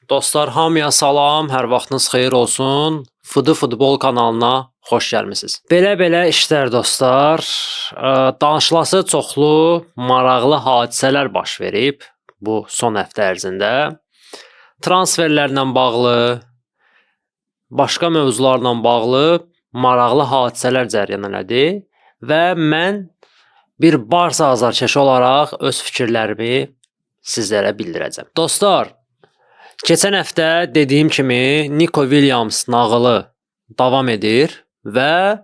Dostlar, hamıya salam, hər vaxtınız xeyir olsun. Fıdı Futbol kanalına xoş gəlmisiniz. Belə işlər dostlar, danışılası çoxlu maraqlı hadisələr baş verib bu son həftə ərzində. Transferlərlə bağlı, başqa mövzularla bağlı maraqlı hadisələr cərəyan elədi və mən bir Barsa azarkeşi olaraq öz fikirlərimi sizlərə bildirəcəm. Dostlar, keçən həftə dediyim kimi Nico Williams nağılı davam edir və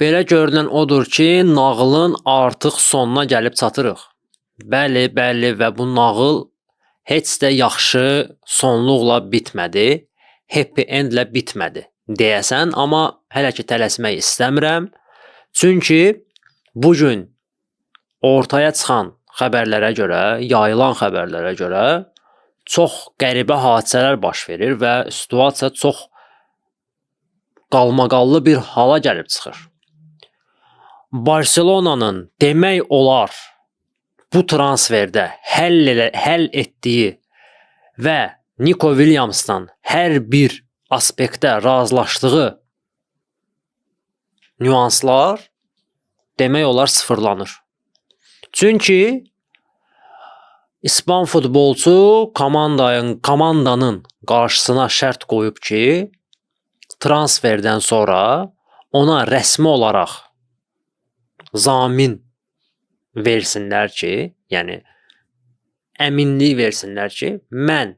belə görünən odur ki, nağılın artıq sonuna gəlib çatırıq. Bəli və bu nağıl heç də yaxşı sonluqla bitmədi, happy endlə bitmədi deyəsən, amma hələ ki tələsmək istəmirəm. Çünki bugün ortaya çıxan xəbərlərə görə, yayılan xəbərlərə görə çox qəribə hadisələr baş verir və situasiya çox qalmaqallı bir hala gəlib çıxır. Barselonanın demək olar bu transferdə həll etdiyi və Nico Williams'dan hər bir aspektdə razılaşdığı nüanslar demək olar sıfırlanır. Çünki İspan futbolçu komandanın qarşısına şərt qoyub ki, transferdən sonra ona rəsmi olaraq zamin versinlər ki, yəni əminlik versinlər ki, mən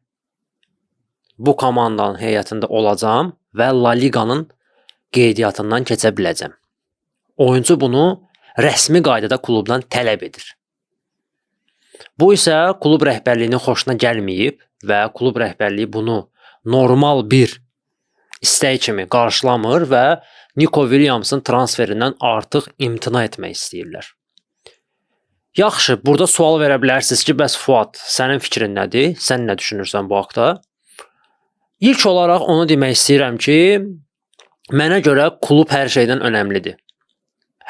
bu komandanın heyətində olacağam və La Liqanın qeydiyyatından keçə biləcəm. Oyuncu bunu rəsmi qaydada klubdan tələb edir. Bu isə klub rəhbərliyinin xoşuna gəlməyib və klub rəhbərliyi bunu normal bir istək kimi qarşılamır və Nico Williams'ın transferindən artıq imtina etmək istəyirlər. Yaxşı, burada sual verə bilərsiniz ki, bəs Fuad, sənin fikrin nədir? Sən nə düşünürsən bu haqda? İlk olaraq onu demək istəyirəm ki, mənə görə klub hər şeydən önəmlidir.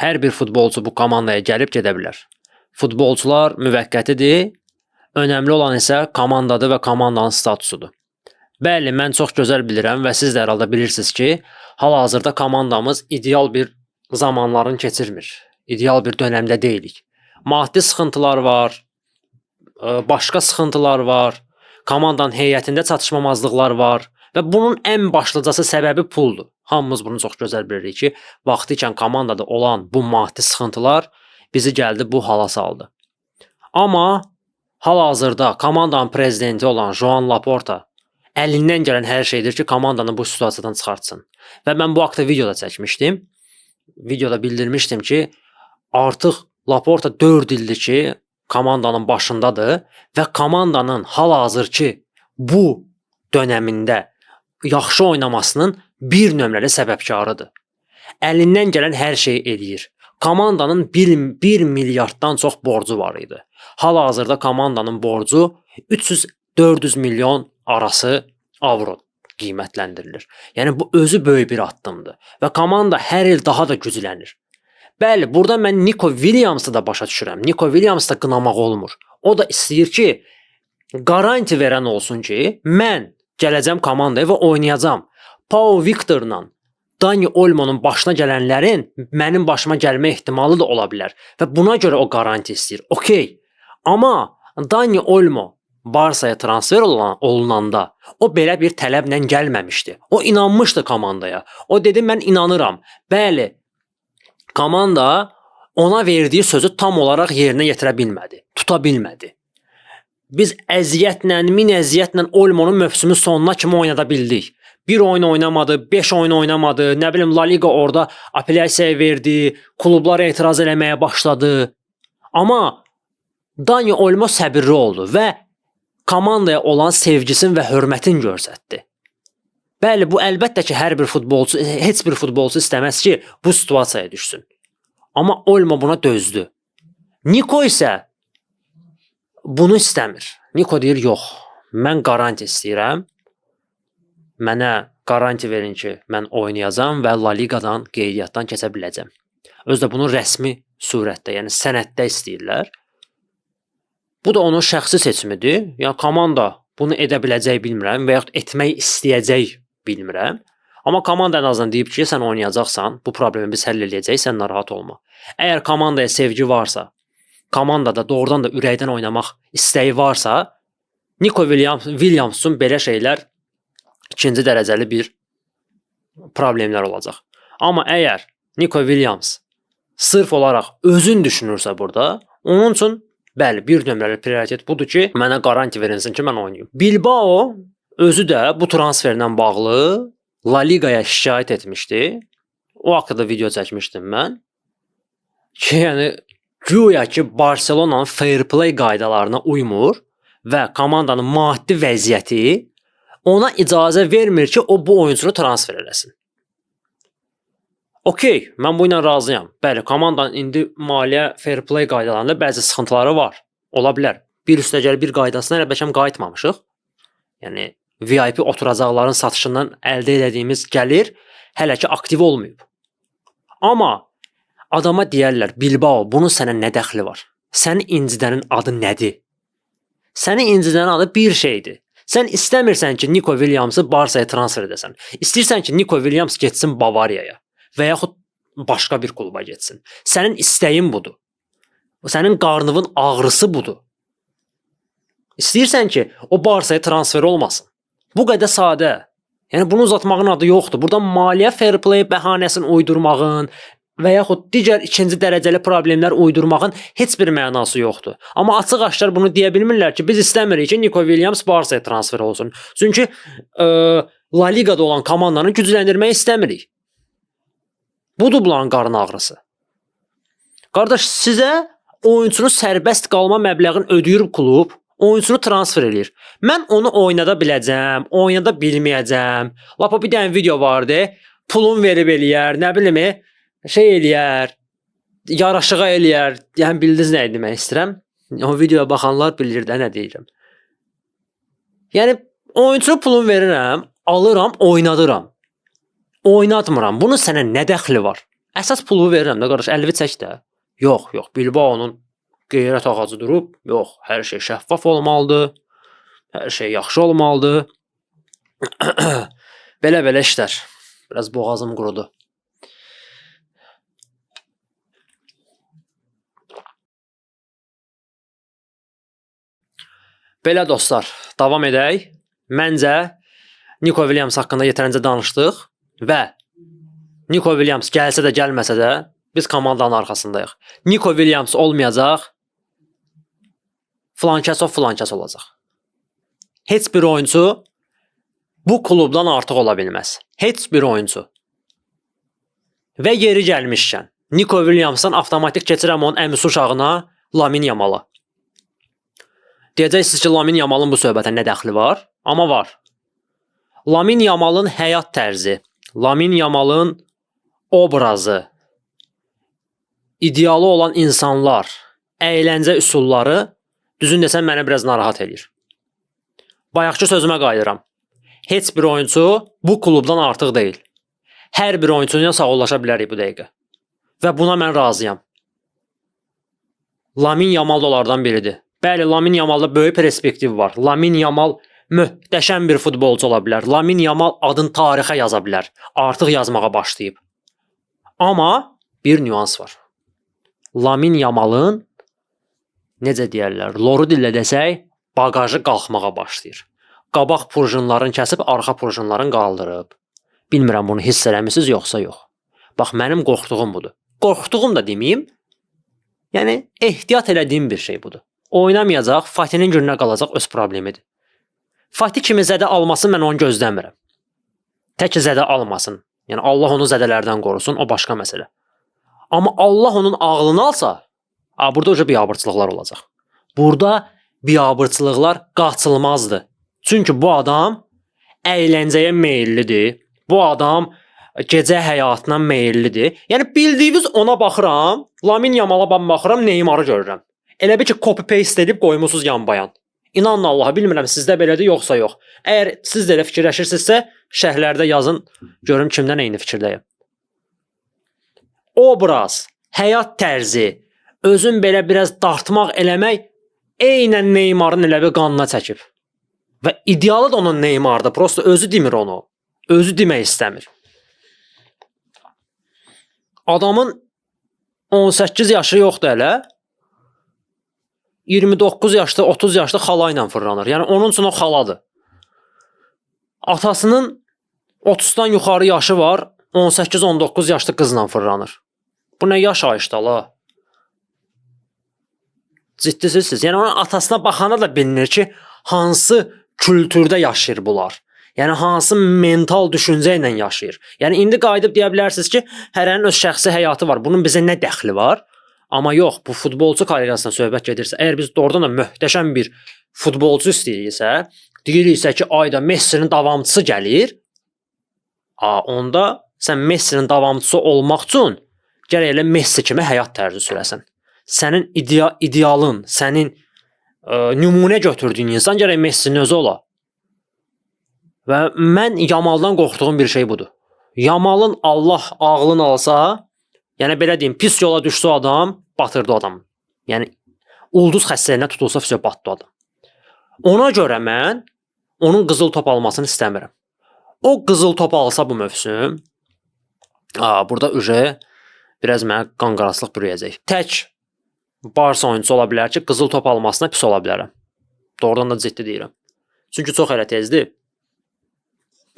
Hər bir futbolçu bu komandaya gəlib gedə bilər. Futbolçular müvəqqətidir, önəmli olan isə komandadır və komandanın statusudur. Bəli, mən çox gözəl bilirəm və siz də hər halda bilirsiniz ki, hal-hazırda komandamız ideal bir zamanlarını keçirmir. İdeal bir dönəmdə deyilik. Maddi sıxıntılar var, başqa sıxıntılar var, komandanın heyətində çatışmamazlıqlar var və bunun ən başlıcası səbəbi puldur. Hamımız bunu çox gözəl bilirik ki, vaxtı ikən komandada olan bu maddi sıxıntılar bizi gəldi bu hala saldı. Amma hal-hazırda komandanın prezidenti olan Joan Laporta əlindən gələn hər şeydir ki, komandanı bu situasiyadan çıxartsın. Və mən bu haqda videoda çəkmişdim. Videoda bildirmişdim ki, artıq Laporta 4 ildir ki, komandanın başındadır və komandanın hal-hazırki bu dönəmində yaxşı oynamasının bir nömrəli səbəbkarıdır. Əlindən gələn hər şeyi eləyir. Komandanın 1 milyarddan çox borcu var idi. Hal-hazırda komandanın borcu 300-400 milyon arası avro qiymətləndirilir. Yəni bu özü böyük bir addımdır və komanda hər il daha da güclənir. Bəli, burada mən Nico Williams'ı da başa düşürəm. Nico Williams'ı da qınamaq olmur. O da istəyir ki, garanti verən olsun ki, mən gələcəm komandaya və oynayacağam. Pau Victor'la Dani Olmo'nun başına gələnlərin mənim başıma gəlmə ehtimalı da ola bilər və buna görə o garanti istəyir. Okey. Amma Dani Olmo Barsa'ya transfer olunanda o belə bir tələblə gəlməmişdi. O inanmışdı komandaya. O dedi, mən inanıram. Bəli, komanda ona verdiyi sözü tam olaraq yerinə yetirə bilmədi, tuta bilmədi. Biz min əziyyətlə Olmo'nun mövsümün sonuna kimi oynada bildik. 1 oyun oynamadı, 5 oyun oynamadı, nə bilim La Liga orada apellyasiya verdi, klublar etiraz eləməyə başladı. Amma Dani Olmo səbirli oldu və komandaya olan sevgisini və hörmətini göstərdi. Bəli, bu əlbəttə ki, heç bir futbolçu istəməz ki, bu situasiyaya düşsün. Amma Olmo buna dözdü. Nico isə bunu istəmir. Nico deyir, yox, mən garanti istəyirəm. Mənə garanti verin ki, mən oynayacağam və La Liqadan qeydiyyatdan keçə biləcəm. Özü də bunu rəsmi surətdə, yəni sənəddə istəyirlər. Bu da onun şəxsi seçimidir. Yəni komanda bunu edə biləcək bilmirəm və yaxud etmək istəyəcək bilmirəm. Amma komanda ən azından deyib ki, sən oynayacaqsan, bu problemi biz həll edəcəyik, sən narahat olma. Əgər komandaya sevgi varsa, komandada doğrudan da ürəkdən oynamaq istəyi varsa, Nico Williams üçün belə şeylər ikinci dərəcəli bir problemlər olacaq. Amma əgər Nico Williams sırf olaraq özün düşünürsə burada, onun üçün bəli, bir nömrəli prioritet budur ki, mənə qaranti verilsin ki, mən oynayım. Bilbao özü də bu transferlə bağlı La Ligaya şikayət etmişdi. O haqqında video çəkmişdim mən. Ki, yəni güya ki, Barselonanın fair play qaydalarına uymur və komandanın maddi vəziyyəti ona icazə vermir ki, o bu oyuncunu transfer eləsin. Okey, mən bu ilə razıyam. Bəli, komandanın indi maliyyə fair play qaydalarında bəzi sıxıntıları var. Ola bilər. Bir üstəgəl bir qaydasına əlbəttə qayıtmamışıq. Yəni VIP oturacaqların satışından əldə etdiyimiz gəlir hələ ki aktiv olmayıb. Amma adama deyərlər, Bilbao, bunun sənə nə dəxli var? Səni incidənin adı nədir? Səni incidənin adı bir şeydir. Sən istəmirsən ki, Nico Williams'ı Barsaya transfer edəsən. İstəyirsən ki, Nico Williams getsin Bavariyaya və yaxud başqa bir kluba getsin. Sənin istəyin budur. Sənin qarnının ağrısı budur. İstəyirsən ki, o Barsaya transfer olmasın. Bu qədər sadə. Yəni bunu uzatmağın adı yoxdur. Burada maliyyə fair play bəhanəsini uydurmağın və yaxud digər ikinci dərəcəli problemlər uydurmağın heç bir mənası yoxdur. Amma açıq-aşkar bunu deyə bilmirlər ki, biz istəmirik ki, Nico Williams Barsaya transfer olsun. Çünki La Ligada olan komandanı gücləndirmək istəmirik. Budur bunların qarın ağrısı. Qardaş, sizə oyunçunun sərbəst qalma məbləğini ödəyir klub, oyunçunu transfer eləyir. Mən onu oynada biləcəm, oynada bilməyəcəm. Lapa bir dənə video vardı, pulun verib eləyər, nə bilim, şey eləyər, yaraşığa eləyər. Yəni bildiniz nə demək istəyirəm? O videoya baxanlar bilir də nə deyirəm. Yəni oyunçuna pulun verirəm, alıram, oynadıram. Oynatmıram. Bunun sənə nə dəxli var? Əsas pulu verirəm də qardaş, 50 çək də. Yox, Bilbao'nun qeyrət ağacı durub, yox, hər şey şəffaf olmalıdır. Hər şey yaxşı olmalıdır. Belə işlər. Biraz boğazım qurudu. Belə dostlar, davam edək. Məncə Nico Williams haqqında yetərincə danışdıq və Nico Williams gəlsə də gəlməsə də biz komandanın arxasındayıq. Nico Williams olmayacaq, flankəs olacaq. Heç bir oyuncu bu klubdan artıq ola bilməz. Heç bir oyuncu. Və yeri gəlmişkən, Nico Williams'dan avtomatik keçirəm onun əmisi uşağına, Lamine Yamala. Deyəcəksiniz ki, Lamine Yamalın bu söhbətə nə dəxli var? Amma var. Lamine Yamalın həyat tərzi, Lamine Yamalın obrazı, idealı olan insanlar, əyləncə üsulları düzün desəm məni biraz narahat edir. Bayaqçı sözümə qayıdıram. Heç bir oyuncu bu klubdan artıq deyil. Hər bir oyuncuyla sağollaşa bilərik bu dəqiqə. Və buna mən razıyam. Lamine Yamal da onlardan biridir. Bəli, Lamine Yamalda böyük perspektiv var. Lamine Yamal möhtəşəm bir futbolcu ola bilər. Lamine Yamal adın tarixə yaza bilər. Artıq yazmağa başlayıb. Amma bir nüans var. Lamine Yamalın necə deyərlər, loru dillə desək, bagajı qalxmağa başlayır. Qabaq prujinlərini kəsib, arxa prujinlərini qaldırıb. Bilmirəm bunu hiss eləmisiniz yoxsa yox. Bax, mənim qorxduğum budur. Qorxduğum da deməyim, yəni ehtiyat elədiyim bir şey budur. Oynamayacaq, Fatih'in gününə qalacaq, öz problemidir. Fatih kimi zədə almasın, mən onu gözləmirəm. Tək zədə almasın. Yəni Allah onu zədələrdən qorusun, o başqa məsələ. Amma Allah onun ağlını alsa, burada uca biabırçılıqlar olacaq. Burada biabırçılıqlar qaçılmazdır. Çünki bu adam əyləncəyə meyillidir. Bu adam gecə həyatına meyillidir. Yəni bildiyiniz ona baxıram, Lamine Yamala baxıram, Neymarı görürəm. Elə bir ki, copy-paste edib qoymusunuz yan bayan. İnanın Allaha, bilmirəm sizdə belədir yoxsa yox. Əgər siz də elə fikirləşirsinizsə, şərhlərdə yazın, görüm kimdən eyni fikirdəyim. Obraz, həyat tərzi, özün belə biraz dartmaq eləmək eynən Neymarın elə bir qanına çəkib. Və idealı da onun Neymar'da. Prosta özü demir onu. Özü demək istəmir. Adamın 18 yaşı yoxdur hələ. 29 yaşda, 30 yaşda xala ilə fırlanır. Yəni onun üçün o xaladır. Atasının 30-dan yuxarı yaşı var, 18-19 yaşlı qızla fırlanır. Bu nə yaş ayışdalı? Ciddisiniz. Yəni onun atasına baxana da bilinir ki, hansı kültürdə yaşayır bunlar. Yəni hansı mental düşüncə ilə yaşayır. Yəni indi qayıdıb deyə bilərsiniz ki, hərənin öz şəxsi həyatı var. Bunun bizə nə dəxli var? Amma yox, bu futbolçu karyerasından söhbət gedirsə, əgər biz doğrudan da möhtəşəm bir futbolçu istəyiriksə, deyiriksə ki, ayda Messinin davamçısı gəlir, onda sən Messinin davamçısı olmaq üçün gərək elə Messi kimi həyat tərzi sürəsən. Sənin idealın, sənin nümunə götürdüyün insan gərək Messinin özü ola. Və mən Yamaldan qorxduğum bir şey budur. Yamalın Allah ağlını alsa, yəni belə deyim, pis yola düşsə adam, batırdı adam. Yəni ulduz xəstəliyinə tutulsa fiziyo batdı adam. Ona görə mən onun qızıl top almasını istəmirəm. O qızıl top alsa bu mövsüm, burada biraz mənə qanqaraslıq bürüyəcək. Tək Barsa oyuncusu ola bilər ki, qızıl top almasına pis ola bilərəm. Doğrudan da ciddi deyirəm. Çünki çox elə tezdir.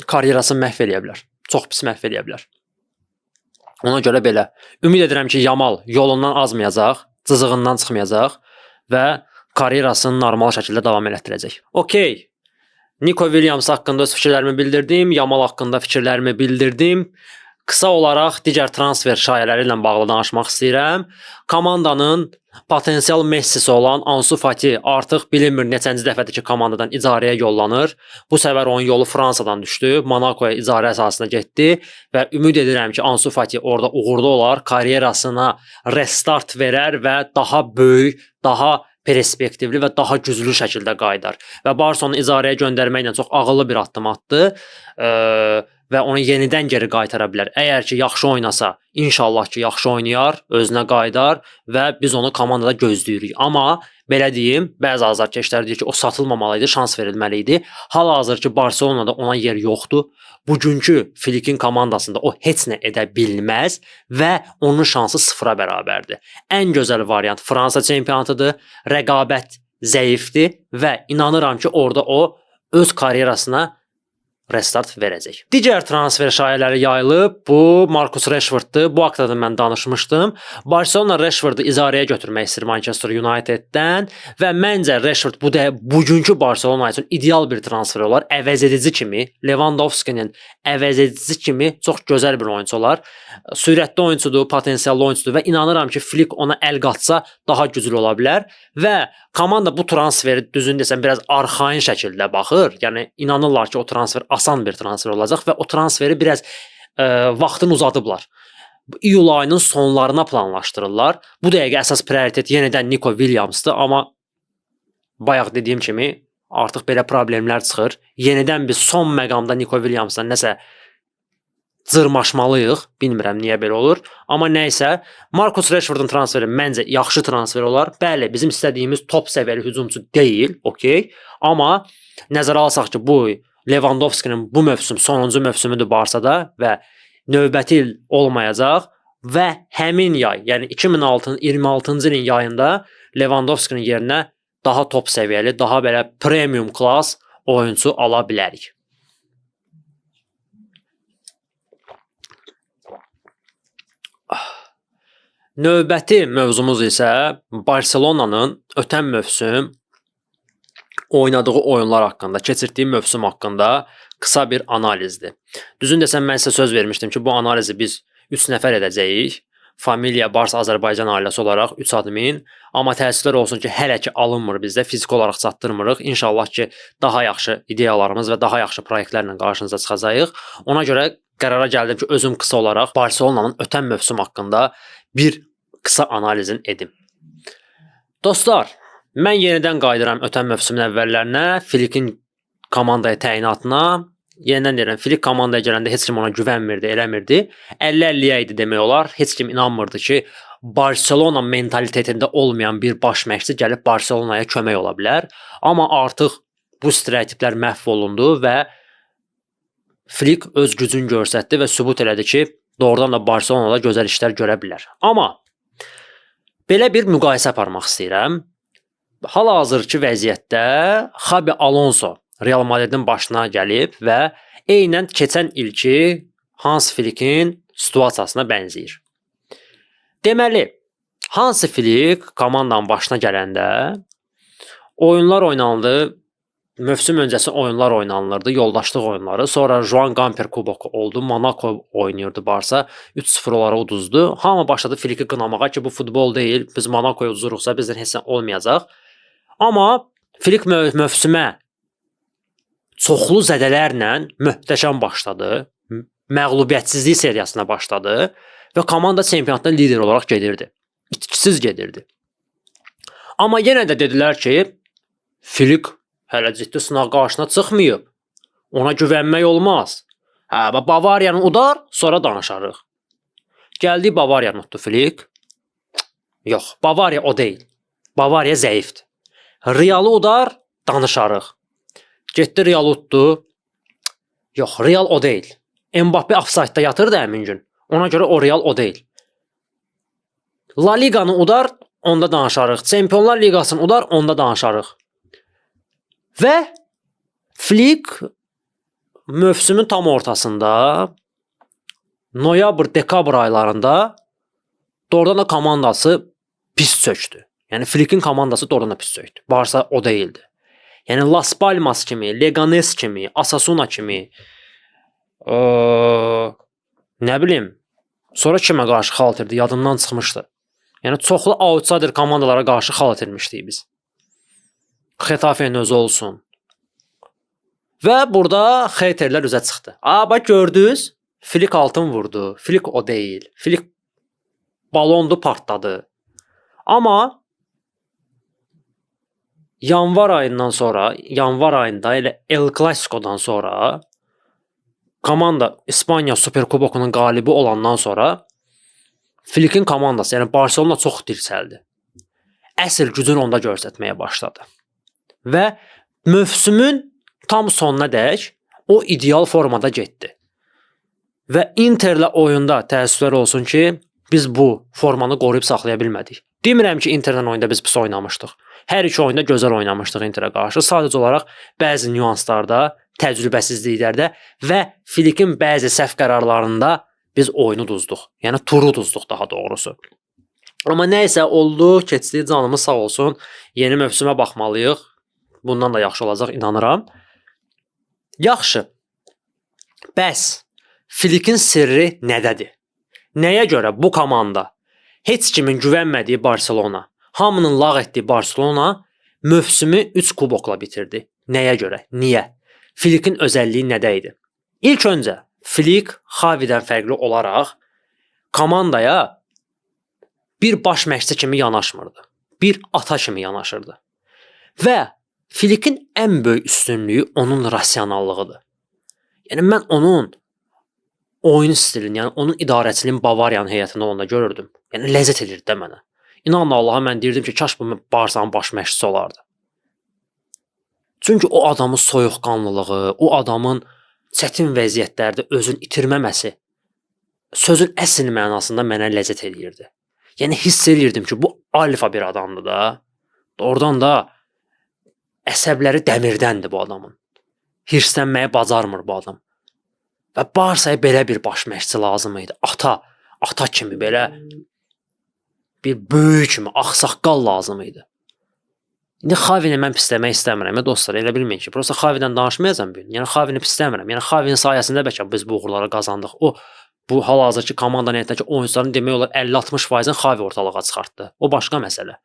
Karyerasını məhv eləyə bilər. Çox pis məhv eləyə bilər. Ona görə belə. Ümid edirəm ki, Yamal yolundan azmayacaq, cızığından çıxmayacaq və karyerasını normal şəkildə davam elətdirəcək. Okey. Nico Williams haqqında öz fikirlərimi bildirdim. Yamal haqqında fikirlərimi bildirdim. Qısa olaraq digər transfer şayələri ilə bağlı danışmaq istəyirəm. Komandanın potensial Messisi olan Ansu Fati artıq bilinmir neçənci dəfədir ki, komandadan icarəyə yollanır. Bu səfər onun yolu Fransadan düşdü. Monacoya icarə əsasına getdi və ümid edirəm ki, Ansu Fati orada uğurlu olar, karyerasına restart verər və daha böyük, daha perspektivli və daha güclü şəkildə qayıdar. Və Barcelona icarəyə göndərməklə çox ağıllı bir addım atdı və onu yenidən geri qaytara bilər. Əgər ki, yaxşı oynasa, inşallah ki, yaxşı oynayar, özünə qayıdar və biz onu komandada gözləyirik. Amma belə deyim, bəzi azarkeşlər deyir ki, o satılmamalıydı, şans verilməli idi. Hal-hazırki Barcelonada ona yer yoxdur. Bugünkü Flikin komandasında o heç nə edə bilməz və onun şansı sıfıra bərabərdir. Ən gözəl variant Fransa çempionatıdır, rəqabət zəifdir və inanıram ki, orada o öz karyerasına restart verəcək. Digər transfer şayələri yayılıb. Bu Marcus Rashforddur. Bu haqqda da mən danışmışdım. Barcelona Rashfordu icarəyə götürmək istəyir Manchester Uniteddən və məncə Rashford bugünkü Barcelona üçün ideal bir transfer olar. Əvəzedici kimi, Lewandowski'nin əvəzedici kimi çox gözəl bir oyuncu olar. Sürətli oyuncudur, potensiallı oyuncudur və inanıram ki, Flick ona əl qatsa daha güclü ola bilər və komanda bu transferi düzün desəm biraz arxain şəkildə baxır. Yəni inanırlar ki, o transfer asan bir transfer olacaq və o transferi biraz vaxtını uzadıblar. İyul ayının sonlarına planlaşdırırlar. Bu dəqiqə əsas prioritet yenidən Nico Williams'dır, amma bayaq dediyim kimi artıq belə problemlər çıxır. Yenidən biz son məqamda Nico Williams'dan nəsə cırmaşmalıyıq. Bilmirəm niyə belə olur. Amma nəysə, Marcus Rashfordun transferi məncə yaxşı transfer olar. Bəli, bizim istədiyimiz top səviyyəli hücumçu deyil, okey. Amma nəzərə alsaq ki, bu Lewandowski'nin bu mövsüm sonuncu mövsümüdür Barsada və növbəti il olmayacaq və həmin yay, yəni 2026-cı ilin yayında Lewandowski'nin yerinə daha top səviyyəli, daha belə premium class oyuncu ala bilərik. Növbəti mövzumuz isə Barcelona'nın ötən mövsüm oynadığı oyunlar haqqında, keçirdiyi mövsüm haqqında qısa bir analizdir. Düzün desəm, mən sizə söz vermişdim ki, bu analizi biz 3 nəfər edəcəyik. Familiya Barsa Azərbaycan ailəsi olaraq 3 admin. Amma təəssüflər olsun ki, hələ ki alınmır bizdə, fiziki olaraq çatdırmırıq. İnşallah ki, daha yaxşı ideyalarımız və daha yaxşı proyektlərlə qarşınıza çıxacağıq. Ona görə qərara gəldim ki, özüm qısa olaraq Barcelona'nın ötən mövsüm haqqında bir qısa analizin edim. Dostlar, mən yenidən qayıdıram ötən mövsümün əvvəllərinə, Flikin komandaya təyinatına. Yenidən deyirəm, Flick komandaya gələndə heç kim ona güvənmirdi, eləmirdi. 50-50-yə idi demək olar. Heç kim inanmırdı ki, Barcelona mentalitetində olmayan bir baş məşqçi gəlib Barcelona'ya kömək ola bilər. Amma artıq bu stereotiplər məhv olundu və Flick öz gücünü göstərdi və sübut elədi ki, doğrudan da Barselonada gözəl işlər görə bilər. Amma belə bir müqayisə aparmaq istəyirəm. Hal-hazırki vəziyyətdə Xabi Alonso Real Madridin başına gəlib və eynən keçən ilki Hans Flickin situasiyasına bənzəyir. Deməli, Hans Flick komandanın başına gələndə oyunlar oynandı, mövsüm öncəsi oyunlar oynanılırdı, yoldaşlıq oyunları. Sonra Joan Gamper kuboku oldu, Monaco oynayırdı Barsa, 3-0 onlara uduzdu. Hamı başladı Flick'i qınamağa ki, bu futbol deyil, biz Monaco'ya uduzuruqsa bizdən heç nə olmayacaq. Amma Flick mövsümə çoxlu zədələrlə möhtəşəm başladı, məğlubiyyətsizlik seriyasına başladı və komanda çempionatda lider olaraq gedirdi. İtkisiz gedirdi. Amma yenə də dedilər ki, Flick hələ ciddi sınaq qarşısına çıxmayıb. Ona güvənmək olmaz. Bavariyanı udar, sonra danışarıq. Gəldi Bavariyanı utdu Flick. Yox, Bavariya o deyil. Bavariya zəifdir. Real'ı udar, danışarıq. Getdi Real'ı utdu. Yox, Real o deyil. Mbappe offside-da yatırdı həmin gün. Ona görə o Real o deyil. La Liga'nı udar, onda danışarıq. Çempionlar Liqasını udar, onda danışarıq. Və Flick mövsümün tam ortasında noyabr-dekabr aylarında doğrudan da komandası pis çökdü. Yəni Flick'in komandası doğrudan da pis çökdü. Barsa o deyildi. Yəni Las Palmas kimi, Leganes kimi, Osasuna kimi, nə bilim, sonra kimə qarşı xal itirdi, yadımdan çıxmışdı. Yəni çoxlu outsider komandalara qarşı xal itirmişdik biz. Xetafe'nin özü olsun. Və burada xeyterlər üzə çıxdı. Bax gördünüz, Flick altın vurdu. Flick o deyil. Flick balondu, partladı. Amma yanvar ayında elə El Clasico'dan sonra komanda İspanya Superkubokunun qalibi olandan sonra Flick'in komandası, yəni Barcelona çox dirçəldi. Əsl gücünü onda göstərməyə başladı. Və mövsümün tam sonuna dək o ideal formada getdi. Və Interlə oyunda təəssüflər olsun ki, biz bu formanı qoruyub saxlaya bilmədik. Demirəm ki, Interlə oyunda biz pis oynamışdıq. Hər iki oyunda gözəl oynamışdıq Interə qarşı. Sadəcə olaraq bəzi nüanslarda, təcrübəsizliklərdə və Flick'in bəzi səhv qərarlarında biz oyunu uduzduq. Yəni turu uduzduq daha doğrusu. Amma nə isə oldu, keçdi, canımız sağ olsun. Yeni mövsümə baxmalıyıq. Bundan da yaxşı olacaq, inanıram. Yaxşı. Bəs Flick'in sirri nədədir? Nəyə görə bu komanda, heç kimin güvənmədiyi Barcelona, hamının lağ etdiyi Barcelona mövsümü 3 kubokla bitirdi? Nəyə görə? Niyə? Flick'in özəlliyi nədə idi? İlk öncə Flick Xavi'dən fərqli olaraq komandaya bir baş məşqçi kimi yanaşmırdı. Bir ata kimi yanaşırdı. Və Flick'in ən böyük üstünlüyü onun rasionallığıdır. Yəni mən onun oyun stilini, yəni onun idarəçiliyin Bavariyanın heyətində onda görürdüm. Yəni ləzzət edirdi də mənə. İnanın Allaha mən deyirdim ki, kaş bu Barsanın baş məşqçisi olardı. Çünki o adamın soyuqqanlılığı, o adamın çətin vəziyyətlərdə özünü itirməməsi sözün əsl mənasında mənə ləzzət edirdi. Yəni hiss edirdim ki, bu alfa bir adamdır da. Doğrudan da əsəbləri dəmirdəndir bu adamın. Hirslənməyə bacarmır bu adam. Və Barsaya belə bir baş məşqçi lazım idi. Ata kimi belə bir böyük kimi ağsaqqal lazım idi. İndi Xavi'ni mən pisləmək istəmirəm. Dostlar, elə bilməyin ki, prosta Xavi'dən danışmayacağam bu gün. Yəni Xavi'ni pisləmirəm. Yəni Xavi'nin sayəsində bəlkə biz bu uğurları qazandıq. O bu hal-hazırki komandanın həyətindəki oyunçuların demək olar 50-60%-ni Xavi ortalığa çıxartdı. O başqa məsələ.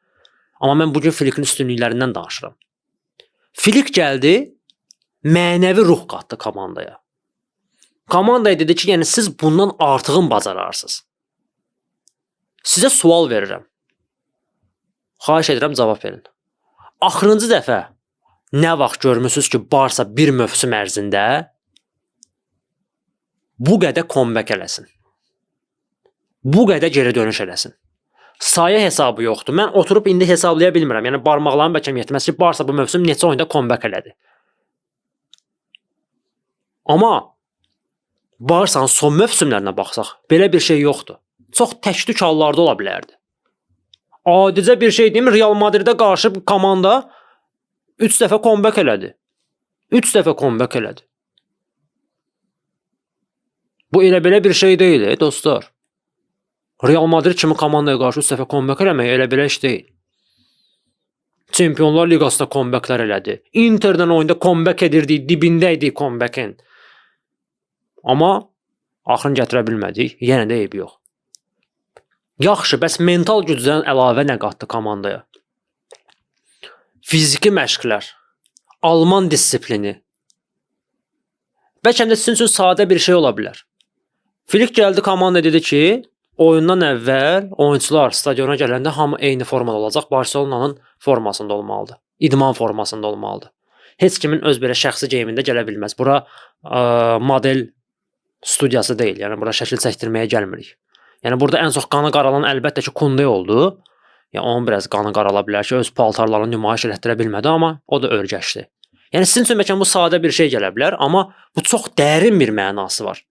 Amma mən bugün Flick'in üstünlüklərindən danışıram. Flick gəldi, mənəvi ruh qatdı komandaya. Komandaya dedi ki, yəni siz bundan artığın bacararsınız. Sizə sual verirəm. Xahiş edirəm, cavab verin. Axırıncı dəfə nə vaxt görmüsünüz ki, Barsa bir mövsüm ərzində bu qədər comeback eləsin. Bu qədər geri dönüş eləsin. Sayı hesabı yoxdur. Mən oturub indi hesablaya bilmirəm. Yəni barmaqlarım bəlkə yetməz ki, Barsa bu mövsüm neçə oyunda comeback elədi. Amma Barsanın son mövsümlərinə baxsaq, belə bir şey yoxdur. Çox təşdük hallarda ola bilərdi. Adicə bir şey deyim, Real Madridə qarşı komanda 3 dəfə comeback elədi. 3 dəfə comeback elədi. Bu elə belə bir şey deyil, dostlar. Real Madrid kimi komandaya qarşı 3 dəfə comeback eləmək elə belə iş deyil. Çempionlar Liqasında comebacklər elədi. Interdən oyunda comeback edirdi, dibində idi comebackin. Amma axırını gətirə bilmədik. Yenə də eybi yox. Yaxşı, bəs mental gücdən əlavə nə qatdı komandaya? Fiziki məşqlər, Alman disiplini. Bəlkə də sizin üçün sadə bir şey ola bilər. Flick gəldi, komanda dedi ki, oyundan əvvəl oyunçular stadiona gələndə hamı eyni formada olacaq. Barselonanın formasında olmalıdır. İdman formasında olmalıdır. Heç kimin öz belə şəxsi geyimində gələ bilməz. Bura model studiyası deyil. Yəni bura şəkil çəkdirməyə gəlmirik. Yəni burada ən çox qanı qaralan əlbəttə ki, Kunde oldu. Yəni onun biraz qanı qarala bilər ki, öz paltarlarını nümayiş etdirə bilmədi, amma o da örgəşdi. Yəni sizin üçün bəlkə bu sadə bir şey gələ bilər, amma bu çox dərin bir mənası var.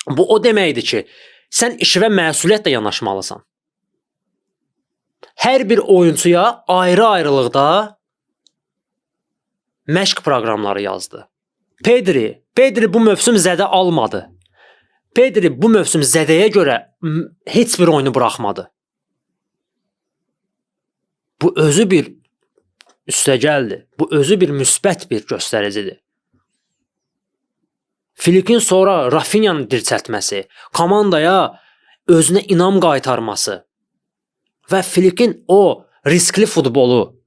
Bu o deməkdir ki, sən işi və məsuliyyətlə yanaşmalısan. Hər bir oyuncuya ayrı-ayrılıqda məşq proqramları yazdı. Pedri bu mövsüm zədə almadı. Pedri bu mövsüm zədəyə görə heç bir oyunu buraxmadı. Bu özü bir üstəgəldir. Bu özü bir müsbət bir göstəricidir. Flick'in sonra Rafinha'nın dirçəltməsi, komandaya özünə inam qaytarması və Flick'in o riskli futbolu,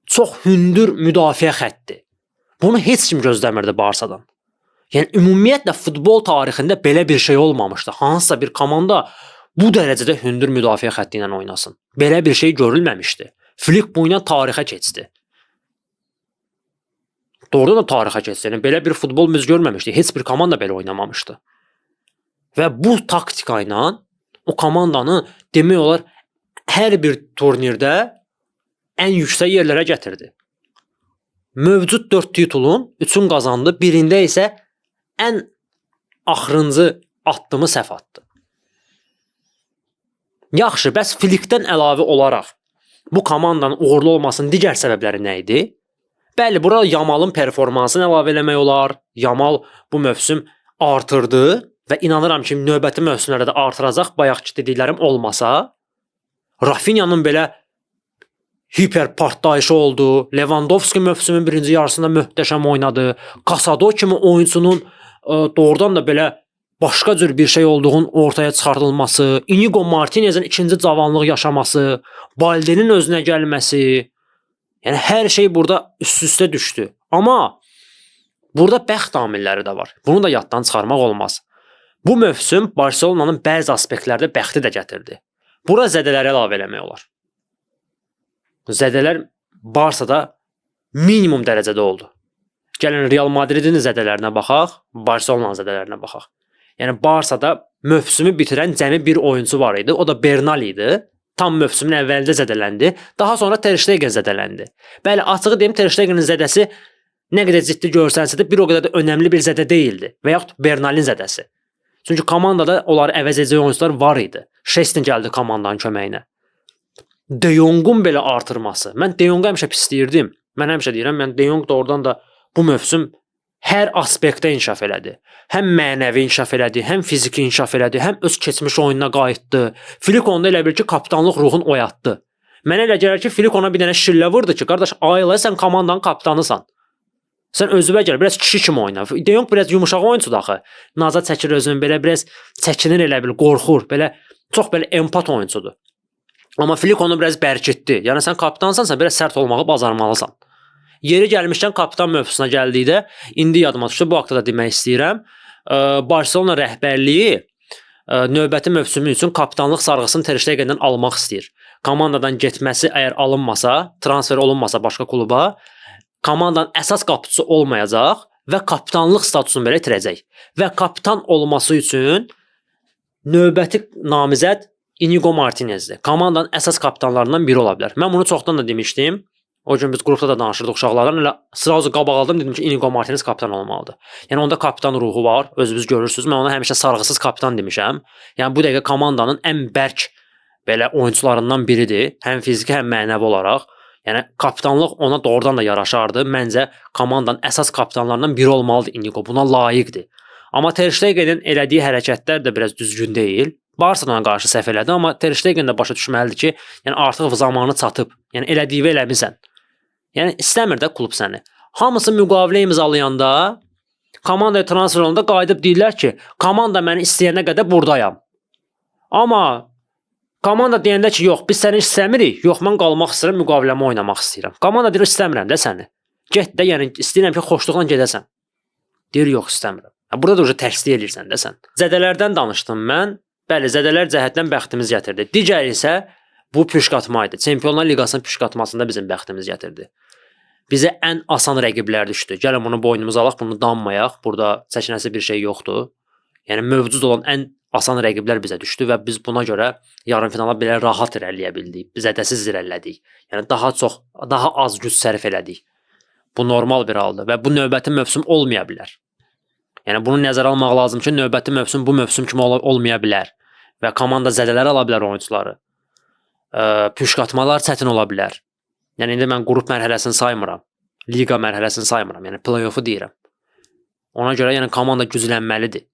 çox hündür müdafiə xətti. Bunu heç kim gözləmirdi Barsadan. Yəni ümumiyyətlə futbol tarixində belə bir şey olmamışdı. Hansısa bir komanda bu dərəcədə hündür müdafiə xətti ilə oynasın. Belə bir şey görülməmişdi. Flick bu ilə tarixə keçdi. Doğrudan da tarixə keçdi. Yəni belə bir futbol biz görməmişdik. Heç bir komanda belə oynamamışdı. Və bu taktika ilə o komandanı demək olar hər bir turnirdə ən yüksək yerlərə gətirdi. Mövcud 4 titulun 3-ünü qazandı. Birində isə ən axırıncı addımı səhv atdı. Yaxşı, bəs Flick'dən əlavə olaraq bu komandanın uğurlu olmasının digər səbəbləri nə idi? Bəli, bura Yamalın performansını əlavə eləmək olar. Yamal bu mövsüm artırdı və inanıram ki, növbəti mövsümlərdə də artıracaq, bayaqki dediklərim olmasa. Rafinha'nın belə hiper partlayışı oldu. Lewandowski mövsümün birinci yarısında möhtəşəm oynadı. Casado kimi oyunçunun doğrudan da belə başqa cür bir şey olduğunun ortaya çıxarılması, Inigo Martinez'in ikinci cavanlıq yaşaması, Balde'nin özünə gəlməsi. Yəni hər şey burada üst-üstə düşdü. Amma burada bəxt amilləri də var. Bunu da yaddan çıxarmaq olmaz. Bu mövsüm Barselonanın bəzi aspektlərdə bəxti də gətirdi. Bura zədələri əlavə eləmək olar. Zədələr Barsada minimum dərəcədə oldu. Gəlin Real Madridin zədələrinə baxaq, Barselonanın zədələrinə baxaq. Yəni Barsada mövsümü bitirən cəmi bir oyuncu var idi. O da Bernal idi. Tam mövsümün əvvəlində zədələndi. Daha sonra Ter Stegen zədələndi. Bəli, açığı deyim, Ter Stegenin zədəsi nə qədər ciddi görsənsə də bir o qədər də önəmli bir zədə deyildi. Və yaxud Bernalin zədəsi. Çünki komandada onları əvəz edəcək oyuncular var idi. Şestin gəldi komandanın köməyinə. De Jong'un belə artırması. Mən De Jong'u həmişə pisləyirdim. Mən həmişə deyirəm, De Jong doğrudan da bu mövsüm hər aspektdə inkişaf elədi. Həm mənəvi inkişaf elədi, həm fiziki inkişaf elədi, həm öz keçmiş oyununa qayıtdı. Flick onda elə bil ki, kapitanlıq ruhunu oyatdı. Mənə elə gəlir ki, Flick ona bir dənə şillə vurdu ki, qardaş, ayla sən komandanın kapitanısan. Sən özünə gəl, biraz kişi kimi oyna. De Jong biraz yumuşaq oyuncudur axı. Naza çəkir özünü, belə biraz çəkinir elə bil, qorxur, belə çox belə empat oyuncudur. Amma Flick onu biraz bərkitdi. Yəni sən kapitansansa, biraz sərt olmağı bacarmalısan. Yeri gəlmişkən kapitan mövzusuna gəldikdə, indi yadıma düşdü, bu haqda da demək istəyirəm. Barselona rəhbərliyi növbəti mövsümü üçün kapitanlıq sarğısını Ter Stegen'dən almaq istəyir. Komandadan getməsi əgər alınmasa, transfer olunmasa başqa kluba, komandanın əsas qapıçısı olmayacaq və kapitanlıq statusunu belə itirəcək. Və kapitan olması üçün növbəti namizəd Inigo Martinezdir. Komandanın əsas kapitanlarından biri ola bilər. Mən bunu çoxdan da demişdim. O gün biz qrupda da danışırdıq uşaqlarla. Elə sırazu qabaq aldım, dedim ki, Inigo Martinez kapitan olmalıdır. Yəni onda kapitan ruhu var, özünüz görürsüz. Mən ona həmişə sarğısız kapitan demişəm. Yəni bu dəqiqə komandanın ən bərk belə oyunçularından biridir, həm fiziki, həm mənəvi olaraq. Yəni kapitanlıq ona doğrudan da yaraşardı. Məncə komandanın əsas kapitanlarından biri olmalıdır Inigo. Buna layiqdir. Amma Ter Stegen'in elədiyi hərəkətlər də biraz düzgün deyil. Barcelona qarşı səhv elədi, amma Ter Stegen də başa düşməlidir ki, yəni artıq zamanı çatıb. Yəni elədiyi eləmisən. Yəni istəmir də klub səni. Hamısı müqavilə imzalayanda, komandaya transfer olanda qayıdıb deyirlər ki, komanda məni istəyənə qədər burdayam. Amma komanda deyəndə ki, yox, biz səni istəmirik, yox, mən qalmaq istəyirəm, müqaviləmi oynamaq istəyirəm. Komanda deyir, istəmirəm də səni. Get də, yəni istəyirəm ki, xoşluqla gedəsən. Deyir, yox, istəmirəm. Burada da tərsliy eləyirsən də sən. Zədələrdən danışdım mən. Bəli, zədələr cəhətdən bəxtimiz gətirdi. Digər isə bu püşkatma idi. Çempionlar Liqasının püşkatmasında bizim bəxtimiz gətirdi. Bizə ən asan rəqiblər düşdü. Gəlin bunu boynumuza alaq, bunu danmayaq. Burada çəkinəsi bir şey yoxdur. Yəni mövcud olan ən asan rəqiblər bizə düşdü və biz buna görə yarımfinala belə rahat irəliləyə bildik. Biz zədəsiz irəlilədik. Yəni daha az güc sərf elədik. Bu normal bir haldır və bu növbəti mövsüm olmaya bilər. Yəni bunu nəzərə almaq lazım ki, növbəti mövsüm bu mövsüm kimi olmaya bilər və komanda zədələr ala bilər oyunçuları. Püşkatmalar çətin ola bilər. Yəni indi mən qrup mərhələsini saymıram. Liqa mərhələsini saymıram. Yəni play-off'u deyirəm. Ona görə yəni komanda güclənməlidir.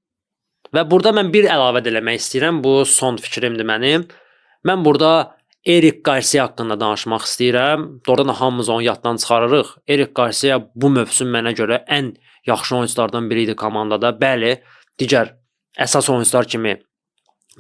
Və burada mən bir əlavə eləmək istəyirəm. Bu son fikrimdir mənim. Mən burada Erik Garcia haqqında danışmaq istəyirəm. Doğrudan da hamımız onu yaddan çıxarırıq. Erik Garcia bu mövsüm mənə görə ən yaxşı oyunculardan biri idi komandada. Bəli, digər əsas oyuncular kimi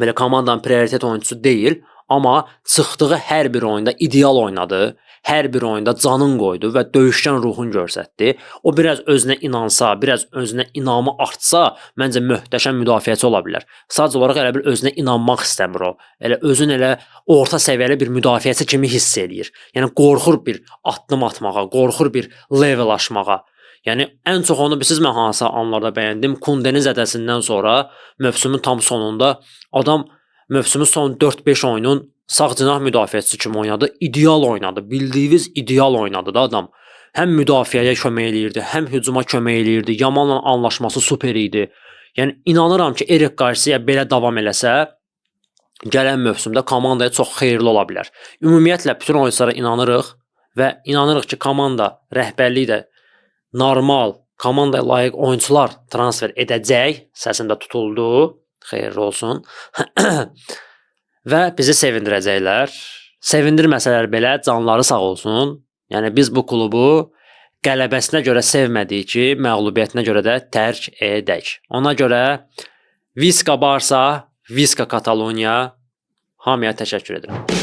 belə komandanın prioritet oyuncusu deyil, amma çıxdığı hər bir oyunda ideal oynadı. Hər bir oyunda canın qoydu və döyüşkən ruhunu göstərdi. O biraz özünə inansa, biraz özünə inamı artsa, məncə möhtəşəm müdafiəçi ola bilər. Sadəcə olaraq elə bir özünə inanmaq istəmir o. Elə özün elə orta səviyyəli bir müdafiəçi kimi hiss eləyir. Yəni qorxur bir addım atmağa, qorxur bir level aşmağa. Yəni ən çox onu bilirsiniz mən hansı anlarda bəyəndim? Kunde'nin zədəsindən sonra mövsümün tam sonunda adam mövsümün son 4-5 oyunun sağ cinah müdafiəçisi kimi oynadı. İdeal oynadı. Bildiyiniz ideal oynadı da adam. Həm müdafiəyə kömək eləyirdi, həm hücuma kömək eləyirdi. Yamanla anlaşması super idi. Yəni inanıram ki, Erik Garcia belə davam eləsə, gələn mövsümdə komandaya çox xeyirli ola bilər. Ümumiyyətlə bütün oyunçulara inanırıq və inanırıq ki, komanda rəhbərliyi də normal, komandaya layiq oyunçular transfer edəcək. Səsində tutuldu. Xeyirli olsun. Və bizi sevindirəcəklər. Sevindirməsələr belə canları sağ olsun. Yəni biz bu klubu qələbəsinə görə sevmədik ki, məğlubiyyətinə görə də tərk edək. Ona görə Visca Barça, Visca Kataloniya, hamıya təşəkkür edirəm.